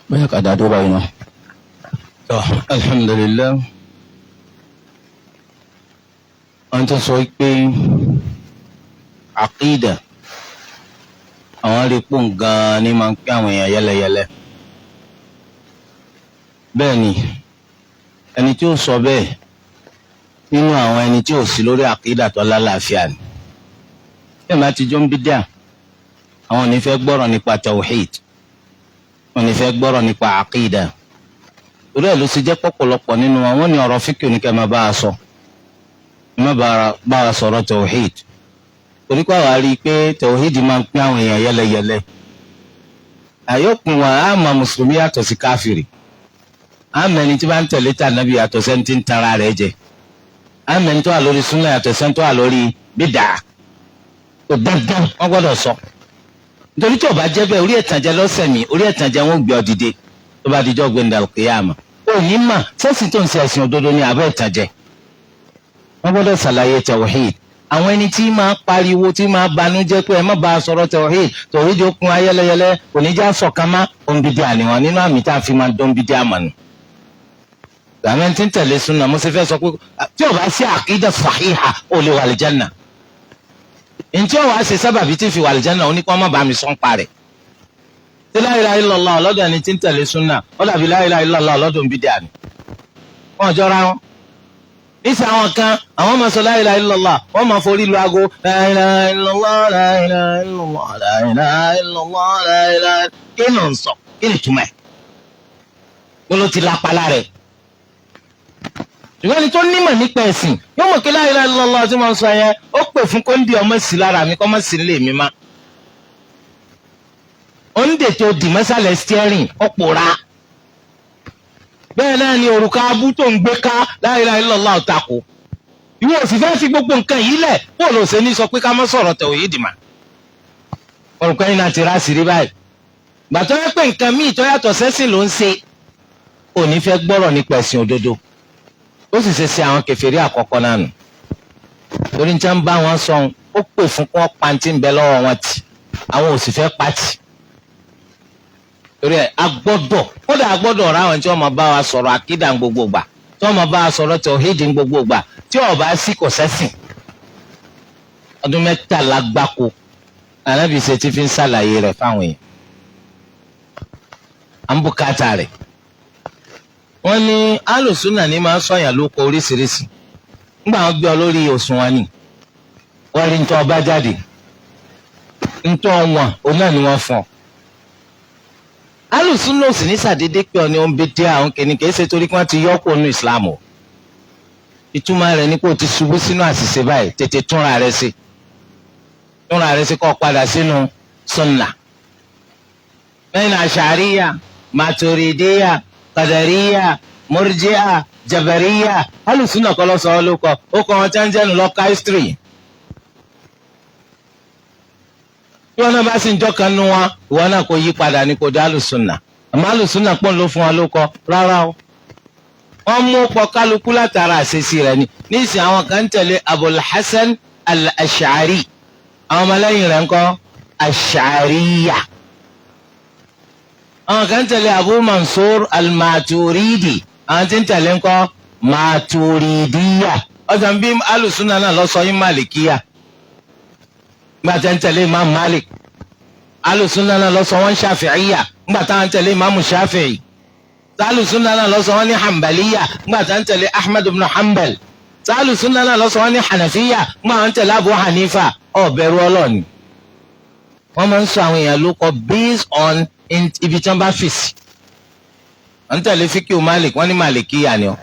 bóyá ká dá dúró báyìí náà. tó alhamdulillah wọ́n tún sọ pé àkídà àwọn rí pò gan-an ní máa ń pín àwọn èèyàn yẹ́lẹyẹ̀lẹ. bẹ́ẹ̀ ni ẹni tí ó sọ bẹ́ẹ̀ nínú àwọn ẹni tí ò sí lórí àkídà tó lálàáfíà ni. bí ẹ̀ máa ti jọ ń bídíà àwọn ò ní fẹ́ gbọ́rọ̀ nípa tawhid, wọn ní fẹ́ gbọ́rọ̀ nípa àkídà. torí ẹ̀ ló ṣe jẹ́ pọ̀pọ̀lọpọ̀ nínú wọn wọ́n ní ọ̀rọ̀ fíkì oníkẹ́ máa bá a sọ, má bá a sọ̀rọ̀ tawhid. torí pé àwa rí i pé tawhid máa ń pín àwọn èèyàn yẹ́lẹyẹ̀lẹ. àyọkùn wa á mọ mùsùlùmí yàtọ̀ sí káfìrì, á mọ ẹni tí bá ń tẹ̀lé tà nábì yàtọ̀ sẹ́ni tí ń tara rẹ̀ jẹ, á mọ ẹni tó wà lórí súnà yàtọ̀ sẹ́ni tó wà lórí bídà. kò dandan wọ́n gbọ́dọ̀ sọ. nítorí tí ó bá jẹ́ bẹ́ẹ̀ orí ẹ̀tànjẹ lọ́sẹ̀ mi, orí ẹ̀tànjẹ wọn gbé ọ dìde tó bá dijọ́ gbẹ̀ndà al-qiyama. ó ní mà sẹ́sìn tó ń ṣe ẹ̀sìn òdodo ní abẹ́ ẹ̀tànjẹ. wọ́n gbọ́dọ̀ ṣàlàyé tawhid. àwọn ẹni tí máa pariwo tí máa banújẹ́ pé ẹ má bá a sọ̀rọ̀ tawhid, tawhid ó kún ayẹ́lẹ́yẹlẹ́ kò ní já sọ̀kan má òǹbídí àníwọ̀n nínú àmì tá a fi máa dán bídí àmànù. gbàmẹ́ tí ń tẹ̀lé súnà mo sì fẹ́ sọ pé tí ó bá sí àkídà sahiha ó lè wà àlìjánà. ǹjẹ́ wàá ṣe sábàbí tí fi wà àlìjánà ó ní kí wọ́n má bàa mi sọ́n parẹ́. tí la ilaha illallah ọlọ́dọ̀ ẹni tí ń tẹ̀lé súnà ó dàbí la ilaha illallah ọlọ́dọ̀ ń bídí àní. wọ́n jọra wọn. níṣẹ́ àwọn kan àwọn máa sọ la ilaha illallah wọ́n máa forí lu aago la ilaha illallah la ilaha illallah la ilaha illallah la ilaha. kí ló ń sọ kí ni túmọ̀ ẹ̀ gbọ́dọ̀ ti lápá lára ẹ̀. ṣùgbọ́n ẹni tó nímọ̀ nípa ẹ̀sìn yóò mọ̀ kí la ilaha illallah tí wọ́n sọ yẹn ó pè fún kó ń di ọmọ sí lára mi kó má sí lè mi má. ó ń dètò dìmọ́sálẹ̀ steering ó pòórá. bẹ́ẹ̀ náà ni òrùka abú tó ń gbé ká la ilaha illallah ọ̀tàkù. ìwọ ò sì fẹ́ fi gbogbo nǹkan yìí lẹ̀ bó ló ṣe ní sọ pé ká má sọ̀rọ̀ tawhid mà. òrùka yìí náà ti rá sí rí báyìí. gbàtọ́ yẹ pé nǹkan míì tó yàtọ̀ sẹ́sìn ló ń ṣe ò ní fẹ́ gbọ́rọ̀ nípa ẹ̀sìn òdodo. ó sì ṣe àwọn kèfèrí àkọ́kọ́ náà nù. torí ní tí wọ́n bá wọn sọ ó pè fún kí wọ́n pa ti ń bẹ lọ́wọ́ wọn tì àwọn ò sì fẹ́ pàtì. torí ẹ̀ agbọ́dọ̀ kódà agbọ́dọ̀ ra àwọn tí wọ́n máa bá wa sọ̀rọ̀ àkídà gbogbo gbà tí wọ́n máa bá wa sọ̀rọ̀ tawhid gbogbo gbà tí ó bá sí kò sẹ́sìn. ọdún 13 gbáko Ànábì ṣe ti fi ń ṣàlàyé rẹ̀ fáwọn èèyàn. à ń bùkátà rẹ̀. wọ́n ní alùsùnà ní máa ń sọ̀yàn lóko oríṣiríṣi nígbà wọn gbé ọ lórí òṣùwọ̀n ni wọ́n rí ntọ́ ọba jáde ntọ́ wọn òun náà ni wọ́n fọ́n. alùsùnà ò sì ní sàdédé pé ọ ní òun bí dé àwọn kìnnìkì ṣe torí kí wọ́n ti yọ kó nu Islam o. ìtumọ̀ rẹ̀ ni kó o ti ṣubú sínú àṣìṣe báyìí tètè túnra rẹ̀ sí kó o padà sínú Sunnah. bẹ́ẹ̀ ni Ash'ariyya Maturidiyya Qadariyya Murji'a Jabariyya alùsùnà kọ́ lọ́sọ̀ ọ́ ló kọ́ ó kọ́ wọn jẹ́nu lọ́ka history. tí wọn náà bá sì ń jọ́kan nu wọn ìwọ náà kò yí padà ní kò dé alùsùnà àmọ́ alùsùnà pọ̀ ló fún wọn ló kọ́ rárá o. wọ́n mú ọ̀pọ̀ kálukú látara àṣeṣì rẹ̀ ni níìsín àwọn kan ń tẹ̀lé Abul Hasan al-Ash'ari àwọn ọmọlẹ́yìn rẹ̀ ń kọ́ Ash'ariyya. àwọn kan tẹ̀lé Abu Mansur al-Maturidi àwọn tí ń tẹ̀lé ńkọ́ Maturidiyya. ọ̀sán bí alùsùnà náà lọ sọ yín Malikiya nígbà tí ń tẹ̀lé Imam Malik. alùsùnà náà lọ sọ wọn Shafi'iyya nígbà tí ń tẹ̀lé Imam Shafi'i. alùsùnà náà lọ sọ wọn ní Hanbaliyya nígbà tí ń tẹ̀lé Ahmad ibn Hanbal. alùsùnà náà lọ sọ wọn ní Hanafiyya nígbà tí ń tẹ̀lé Abu Hanifa. ọ̀bẹ̀rù Ọlọ́run. wọ́n máa ń sọ àwọn èèyàn ló kọ based on ibi tí wọ́n bá fèsì. wọ́n tẹ̀lé fíkìú Malik wọ́n ní Malikiyya ni ọ́.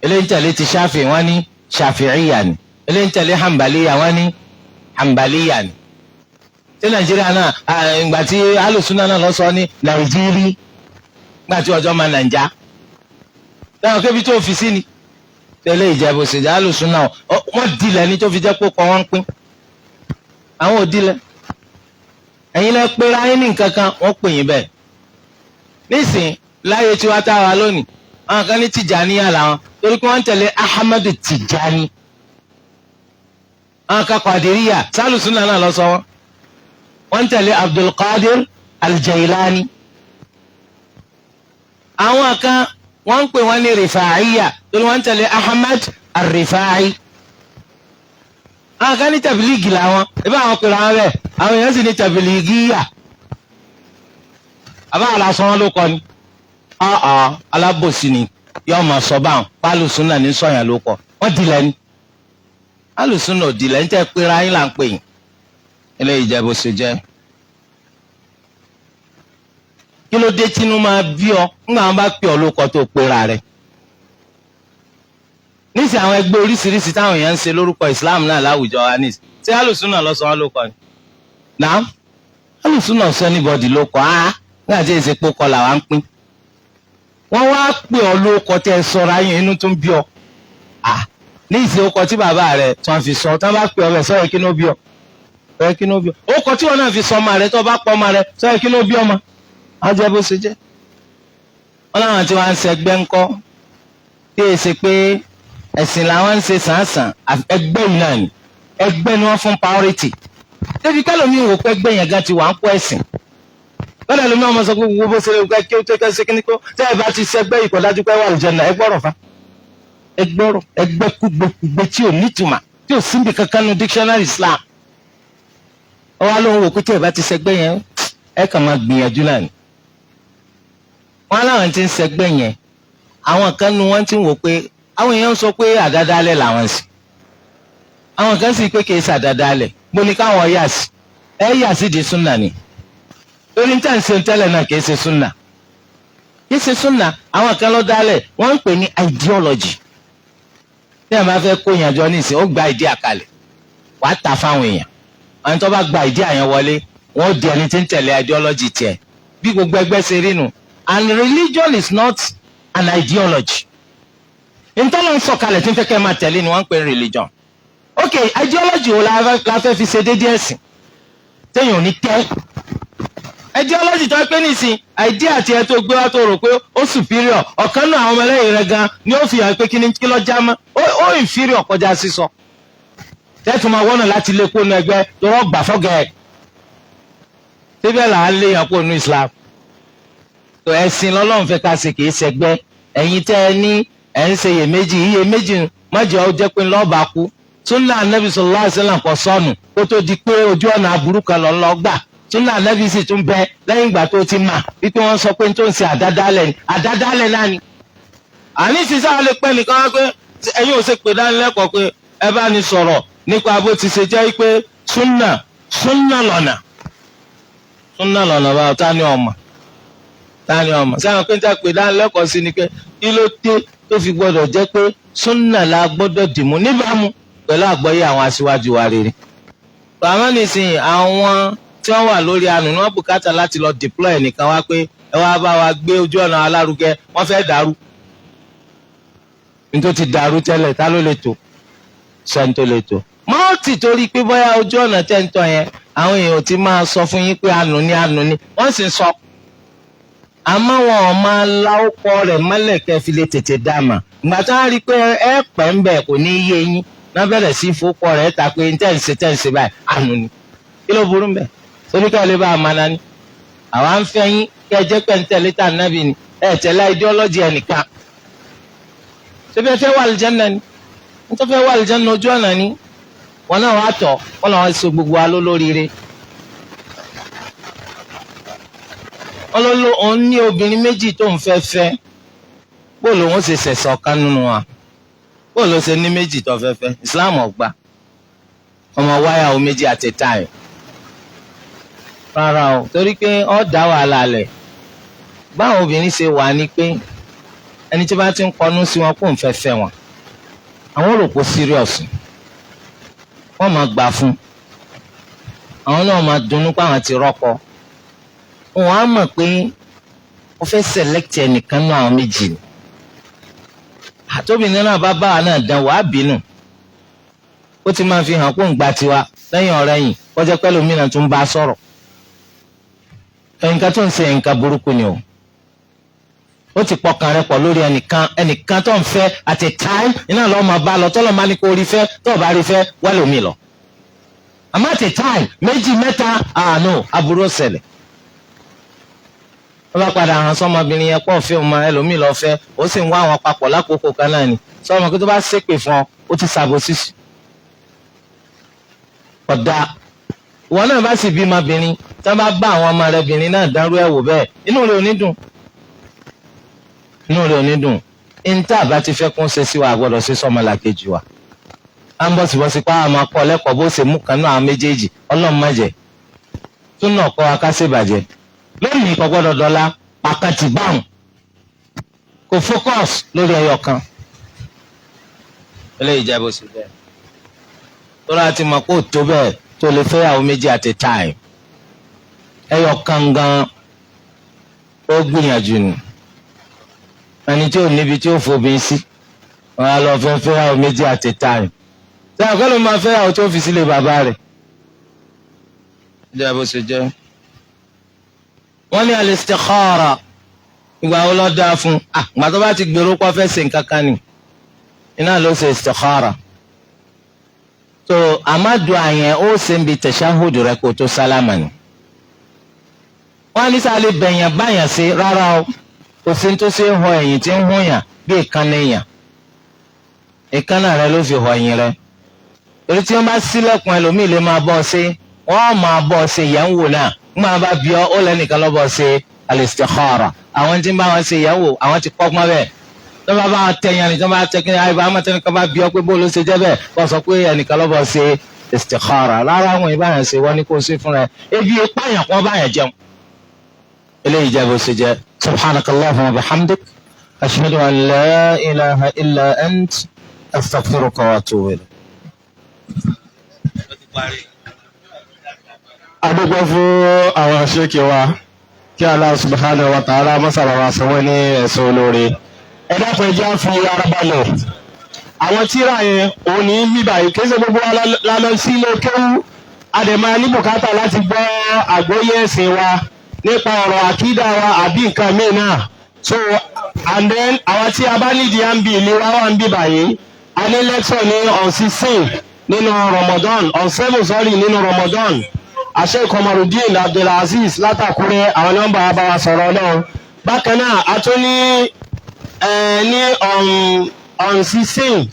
eléyìí tẹ̀lé ti Shafi'i wọ́n ní Shafi'iyya ni. eléyìí tẹ̀lé Hanbaliyya wọ́n ní Hanbaliyya ni. tí Nàìjíríà náà ìgbà tí alùsùnà náà lọ sọ ní Nàìjírí ìgbà tí ọjọ́ máa Nàìjà. táwọn kébi tó fi sí ni. tẹ̀lé ìjẹ́bù ṣèjà alùsùnà wọ́n dilẹ̀ ní tó fi jẹ́ pé kọ́ wọ́n ń pín. àwọn ò dilẹ̀. ẹ̀yin lẹ pé ayé ní nǹkan kan wọ́n pè yín bẹ́ẹ̀. nísìn láyé tí wàá tá a wà lónìí àwọn kan ní Tìjàníyà làwọn torí pé wọ́n ń tẹ̀lé Ahmadu Tìjàní. àwọn kan Qadiriyya sálùsùnà náà lọ sọ wọ́n ń tẹ̀lé Abdul Qadir Al-Jailani. àwọn kan wọ́n ń pè wọ́n ní rifaiya torí wọ́n ń tẹ̀lé Ahmad ar-Rifai. àwọn kan ní tabiligi làwọn ibà àwọn pèrè àwọn bẹ́ẹ̀ àwọn èèyàn sì ní tabiligiya. àbá àlàsọ wọn ló kọ ni alábòsí ni yóò máa sọ báwọn alùsùnà ní sọyàn ló kọ wọ́n dilẹ̀ ni alùsùnà ò dilẹ̀ ní tẹ́ pera yín là ń pè yín eléyìí jẹ́ bó ṣe jẹ́. kí ló dé tínú máa bí ọ ńgbà wọn bá pè ọ lóko tó pera rẹ̀ níṣẹ́ àwọn ẹgbẹ́ oríṣiríṣi táwọn èèyàn ń ṣe lórúkọ Islam náà láwùjọ wa ní ṣé alùsùnà lọ sọ wọn lóko ni náà alùsùnà sọ anybody lóko nígbà tí èsì pé kọlà wa ń pín wọ́n wá pè ọ lóko tẹ́ sọra yín inú tó ń bí ọ ní ìṣe ọkọ tí bàbá rẹ̀ tí wọ́n fi sọ tí wọ́n bá pè ọ bẹ sọ yẹ kí ló bí ọ sọ kí ló bí ọ ọkọ tí wọ́n náà fi sọ ọmọ rẹ̀ tó bá pọ ọmọ rẹ̀ sọ yẹ kí ló bí ọmọ ajẹ́ bó ṣe jẹ́. wọ́n láwọn tí wọ́n ń ṣẹgbẹ́ ńkọ́ tí èsì pé ẹ̀sìn làwọn ń ṣe sàn-án ẹgbẹ́ yìí náà ni ẹgbẹ́ ni wọ́n fún priority débi kálómi wò pé ẹgbẹ́ yẹn gan ti wà ń kó ẹ̀sìn lọ́dọ̀ lómi ọmọ sọ pé gbogbo bó ṣe lè gbẹ kí ó tó kẹ́sí kíní kó tẹ́ ẹ bá ti ṣẹgbẹ́ yìí kò dájú pé wà lùjẹ́ náà ẹgbọ́rọ̀ fa ẹgbẹ́ kúgbẹ́kúgbẹ́ tí ò nítumà tí ò síbi kankan nu dictionary Islam ọwọ́ ló ń wò pé tẹ́ ẹ bá ti ṣẹgbẹ́ yẹn ẹ kàn máa gbìyànjú náà ni wọ́n láwọn ti ń ṣẹgbẹ́ yẹn àwọn kan nu wọ́n ti ń wò pé àwọn èèyàn sọ pé àdádálẹ̀ làwọn sì àwọn kan sì pé kì í ṣàdádálẹ̀ mo ní káwọn yà sí ẹ yà sí di súnà ni torí níta ń ṣe tẹ́lẹ̀ náà kì í ṣe súnà kì í ṣe súnà àwọn kan ló dálẹ̀ wọ́n ń pè ní ideology tí a bá fẹ́ kó yàn jọ nísìnyí ó gba ìdí àkàlẹ̀ wàá ta fáwọn èèyàn àwọn tó bá gba ìdí àyàn wọlé wọ́n ó di ẹni tí ń tẹ̀lé ideology tiẹ̀ bí gbogbo ẹgbẹ́ ṣe rí nu and religion is not an ideology ntọ́lọ́ ń sọ̀kalẹ̀ tí ń fẹ́ kẹ́ máa tẹ̀lé ni wọ́n ń pè ní religion ok ideology wo la fẹ́ fi ṣe déédéé ẹ̀sìn téèyàn ò ní tẹ́ ideology tó pé nísìn idea àti ẹ tó gbé wá tó rò pé ó superior ọ̀kan náà àwọn ọmọlẹ́yìn rẹ̀ gan ni ó fi hàn pé kí ló já mọ́ ó inferior kọjá sísọ tẹ́tù máa wọ́nà láti lé kónú ẹgbẹ́ tó wọ́n gbà fọ́gẹ̀ ẹ̀ síbẹ̀ là á lé yàn kónú Islam tó ẹ̀sìn lọ́lọ́run fẹ́ ká ṣe kì í ṣẹgbẹ́ ẹ̀yin tẹ́ ẹ ní ẹ̀ ń ṣe iyèméjì májọ ó jẹ́ pé lọ́ọ̀bà kú Sunnah Ànábì sallallahu alaihi wasallam kò sọnù kó tó di pé ojú ọ̀nà aburú kan lọ́ gbà Sunnah Ànábì sì tún bẹ lẹ́yìn ìgbà tó ti mà wípé wọ́n sọ pé tó ń ṣe àdádálẹ̀ náà ni. àní sísá lè pẹ́ nìkan wá pé ẹ̀yin ò ṣe pé dánilẹ́kọ̀ọ́ pé ẹ bá ní sọ̀rọ̀ nípa bó ti ṣe jẹ́ pé súnà lọ́nà báwo ta ni ọmọ sẹ́wọ̀n pé ń tẹ́ pé dánilẹ́kọ̀ọ́ sí ni pé kí ló dé tó fi gbọ́dọ̀ jẹ́ pé súnà la gbọ́dọ̀ dìmú níbàámu pẹ̀lú àgbọ́yé àwọn aṣíwájú wa rere. bàmá nìsín àwọn tí wọ́n wà lórí àánú ni wọ́n bùkátà láti lọ deploy nìkan wá pé ẹ wá bá wa gbé ojú ọ̀nà alárugẹ wọ́n fẹ́ dàrú. nítorí ti dàrú tẹ́lẹ̀ ta ló lè tó sẹ́ni tó lè tó. mọ́ọ̀tì torí pé bóyá ojú ọ̀nà tẹ́ǹtọ̀ yẹn àwọn èèyàn ti máa sọ fún yín pé àánú ni wọ́n sì ń sọ. àmọ́ wọn ò máa la ọkọ rẹ̀ mọ́lẹ̀ kẹ́ fi lè tètè dá mà. ìgbà tí wọ́n rí i pé ẹ pẹ́ ń bẹ̀ kò ní í yé yín náà bẹ̀rẹ̀ sí fọ́kọ rẹ̀ ta pé tẹ́ǹsì báyìí àánú ni. kí ló burú mbẹ̀? torí ká lè bá a máa nání. àwa ń fẹ́ yín kẹ́ ẹ jẹ́ pé ń tẹ̀lé tà nábì ni ẹ tẹ̀lé ideology ẹnìkan. ṣé bí ẹ fẹ́ wà lìjánná ni? wọ́n tó fẹ́ wà lìjánná ojú ọ̀nà ni. wọn náà wàá tọ̀ wọ́n làwọn ṣe gbogbo wa lólóríire. òun ní obìnrin méjì tó ń fẹ́ bóòlù òun ṣe ṣẹ̀ṣẹ̀ ọ̀kan nínú wa bóòlù ṣe ní méjì tó fẹ́ Islam ọgbà ọmọ wáyà o méjì àti táyì rárá o torí pé ó dá wàhálà lẹ̀ báwọn obìnrin ṣe wà ní pé ẹni tí bá ti ń kọnú sí wọn kó ń fẹ́ wọn àwọn rò pé serious wọ́n máa gbà fún àwọn náà máa dunnú pé àwọn ti rọ́pò wọn á mọ̀ pé wọ́n fẹ́ select ẹnìkan náà àwọn méjì ni àtòbìnrin náà bá wa náà dán wàá bínú ó ti máa fi hàn kó ń gba tiwa lẹ́yìn ọ̀rẹ́yìn kọjá pẹ́lú mìíràn tó ń bá a sọ̀rọ̀ ẹnìkan tó ń ṣe nǹkan burúkú ni o ó ti pọkàn rẹ̀ pọ̀ lórí ẹnìkan tó ń fẹ́ at a time iná lọ́ọ́ máa bá lọ tọ́lọ́ máa ní kó rí fẹ́ tó o bá rí fẹ́ wẹ́lòmíì lọ àmọ́ at a time méjì mẹ́ta àánú aburú ṣẹlẹ̀ wọ́n bá padà hàn sọ́mọbìnrin yẹn pọ̀ fẹ́ ọmọ ẹlòmíì lọ fẹ́ ó sì ń wá àwọn papọ̀ lákòókò kan náà ni sọ́mọ kí tó bá ṣépè fún ọ ó ti ṣàbòsí sí ọ̀dà ìwọ náà bá sì bímọ obìnrin tí wọ́n bá bá àwọn ọmọ rẹ obìnrin náà dárú ẹ̀wò bẹ́ẹ̀ inú rẹ̀ ò ní dùn níta àbá ti fẹ́ kún ṣe sí wa àgbọ̀dọ̀ ṣe sọ́mọ làkejì wa à ń bọ̀sibọ̀si pa àwọn akọ lẹ́kọ̀ọ́ bó ṣe mú kan náà àwọn méjèèjì ọlọ́run má jẹ́ tó náà kọ́ wa ká ṣèbàjẹ́ lónìí kò gbọ́dọ̀ dọ́là pàkàtì báwọn kò focus lórí ẹyọ kan eléyìí jẹ́ bó ṣe bẹ́ẹ̀ tó láti mọ̀ kó tó bẹ́ẹ̀ tó lè fẹ́ àwọn méjì at a time ẹyọ kan gan ó gbìyànjú ni ẹni tí ò níbi tí ó fobin sí wọn á lọ fẹ́ àwọn méjì at a time tí àwọn kọ́lọ́ máa fẹ́ àwọn tó fi sílé bàbá rẹ̀ jẹ́ bó ṣe jẹ́. wọ́n ní al-istikhara ìgbà wo ló dáa fún ìgbà tó bá ti gbèrò pọ̀ fẹ́ ṣe nǹkan kan ni iná ló ṣe istikhara tó amadu àyẹn ó ṣe ń bi tashahhud rẹ̀ kó tó sálámà ni. wọ́n ní sáà lè bẹ̀yàn báyàn sí rárá o kò sí tó ṣe ń họ ẹ̀yìn tí ń hún yàn bí ìkànnì èèyàn ìkànnà rẹ̀ ló fi họ ẹ̀yìn rẹ̀ torí tí wọ́n bá sílẹ̀kùn ẹlòmíì lè máa bọ́ ọ sí wọ́n máa bọ́ ọ sí ìyẹ̀wò náà máa bá bí ọ ó lẹ́nìkan lọ́bọ̀ ṣe al-istikhara àwọn tí ń bá wọn ṣe ìyàwó àwọn ti kọ́gbọ́n bẹ́ẹ̀ tó bá bá wọn tẹ̀yàn ní tó bá tẹ̀ kí ni àyè bá wọn tẹ̀yàn kan bá bí ọ pé bó ló ṣe jẹ́ bẹ́ẹ̀ wọ́n sọ pé ẹnìkan lọ́bọ̀ ṣe istikhara rárá wọn ìbáyàn ṣe wọ́n ní kó ṣe fúnra ẹ̀ ebi ìpáyàn kan báyàn jẹun. eléyìí jẹ́ bó ṣe jẹ́ subhanakallahumma wa bihamdik ashhadu an la ilaha illa ant astaghfiruka wa atubu ilayk. adúgbò fún àwọn ṣéèkì wa kí Allah subhanahu wa ta'ala mọ́sàlá wa sanwó ní ẹ̀sùn olóore. ẹ dákun ẹjẹ́ fi ara balẹ̀ àwọn tíra yẹn òun ní bíbá yìí kéṣe gbogbo wa lálọ́ sí ilé kéwú àdèmọ́ ní bùkátà láti gbọ́ àgbóyè ẹ̀sìn wa nípa ọ̀rọ̀ àkídà wa àbí nǹkan míì náà so and then àwọn tí a bá nídìí à ń bi ìlera wa ń bíbá yìí a ní lecture ní on 16 nínú Ramadan on 7 sorry nínú Ramadan. Sheikh Komarudin Abdulaziz látàkúrẹ́ àwọn nọ́mbà abáwa sọ̀rọ̀ náà bákan náà a tún ní on 16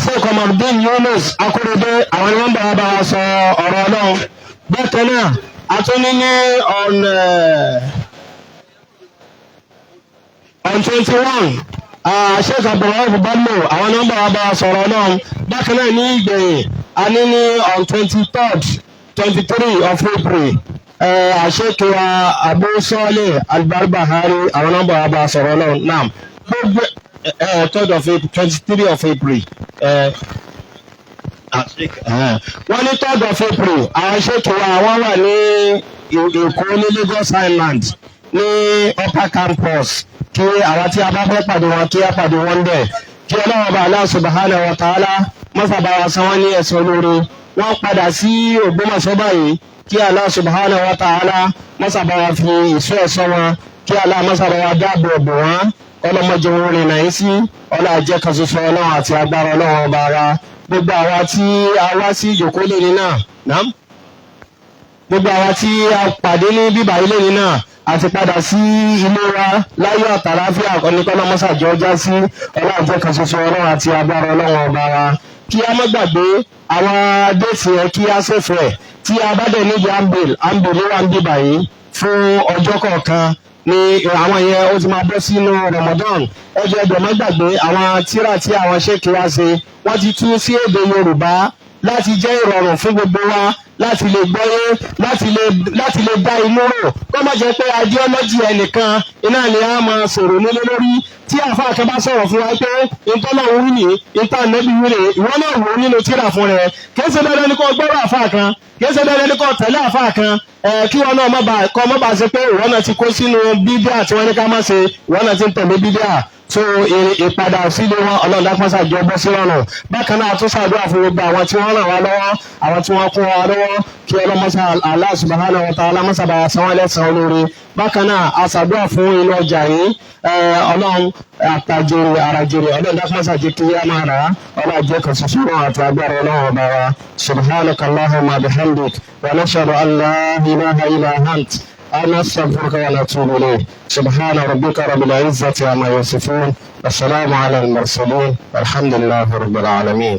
Sheikh Komarudin Yunus akúrẹ́dẹ́ àwọn nọ́mbà abáwa sọ ọ̀rọ̀ náà bákan náà a tún ní on 21 Sheikh Abdulaziz Bello àwọn nọ́mbà abáwa sọ̀rọ̀ náà bákan náà ní ìgbẹ̀yìn a ní on 23rd 23 of April àṣekèwà Abu Saleh Al-Barbahari àwọn nọ́mbà àbá sọ̀rọ̀ náà gbogbo 3rd of April 23 of April wọ́n ní 3rd of April àṣekèwà wọ́n wà ní Èkó ní Lagos Island ní upper campus kí àwọn tí a bá fẹ́ pàdé wọn kí a pàdé wọn bẹ̀ kí ọlọ́wọ́ bá Allah subhanahu wa ta'ala mọ́sàbá wa san wọ́n ní ẹ̀sùn olóore wọ́n padà sí Ògbómọ̀ṣọ́ báyìí kí Allah subhanahu wa ta'ala mọ́sàbá wa fi ìṣọ́ ẹ̀ṣọ́ wọn kí Allah mọ́sàbá wa dáàbò bò wọ́n ọlọ́mọdé wọn rìn náà sí ọlọ́ àjẹ́ kan ṣoṣo ọlọ́run àti agbára ọlọ́run ọba ara gbogbo àwa tí a wá sí ìjòkó lónìí náà gbogbo àwa tí a pàdé ní bíbá ilé ní náà àti padà sí ilé wa láyọ̀ àtàláfíà ọ̀nìkọ́nà mọ́sàjọ́ já sí ọlọ́ àjẹ́ kan ṣoṣo ọlọ́run àti agbára ọlọ́run ọba ara kí a má gbàgbé àwọn déètì ẹ kí a ṣèfẹ́ tí a bá dẹ̀ níbi àǹbìlì wà ń bí báyìí fún ọjọ́ kọ̀ọ̀kan ní àwọn yẹn ó ti máa bọ́ sínú Ramadan ẹjọ́ ẹgbẹ́ má gbàgbé àwọn tírà tí àwọn ṣéèkì wá ṣe wọ́n ti tú sí èdè Yorùbá láti jẹ́ ìrọ̀rùn fún gbogbo wa láti lè gbọ́yé láti lè dá inú rò kó má jẹ́ pé ideology ẹnìkan iná ni a máa sọ̀rọ̀ nílé lórí tí àfáà kan bá sọ̀rọ̀ fún wa pé ìtọ́nà òun ní ìta nẹ́bí wílé ìwọ náà wò nínú tírà fún rẹ kìí ṣe dandan ní kó gbọ́rọ̀ àfáà kan kìí ṣe dandan ní kó tẹ̀lé àfáà kan kí wọn náà má bàa ṣe pé ìwọ náà ti kó sínú bídíà tí wọ́n ní ká má ṣe ìwọ náà ti ń tẹ̀lé bídíà so ìpadà sílé wọn ọlọ́run dákúnṣà jọ bọ́ sí lọ́nà bákan náà tún ṣàdúrà fún gbogbo àwọn tí wọ́n ràn wá lọ́wọ́ àwọn tí wọ́n kún wa lọ́wọ́ kí ọlọ́mọṣà Allah subhanahu wa ta'ala mọ́ṣàbà san wọ́n lẹ́san olóore bákan náà a ṣàdúrà fún inú ọjà yìí ọlọ́run àtàjèrè àràjèrè ọlọ́run dákúnṣà jẹ́ kí á máa rà á ọlọ́run jẹ́ kan ṣoṣo náà àti agbára ọlọ́run ọba wa subhanaka Allahumma bihamdik wa nashhadu an la ilaha illa ant نستغفرك ونتوب إليك. سبحان ربك رب العزة عما يصفون، والسلام على المرسلين، والحمد لله رب العالمين.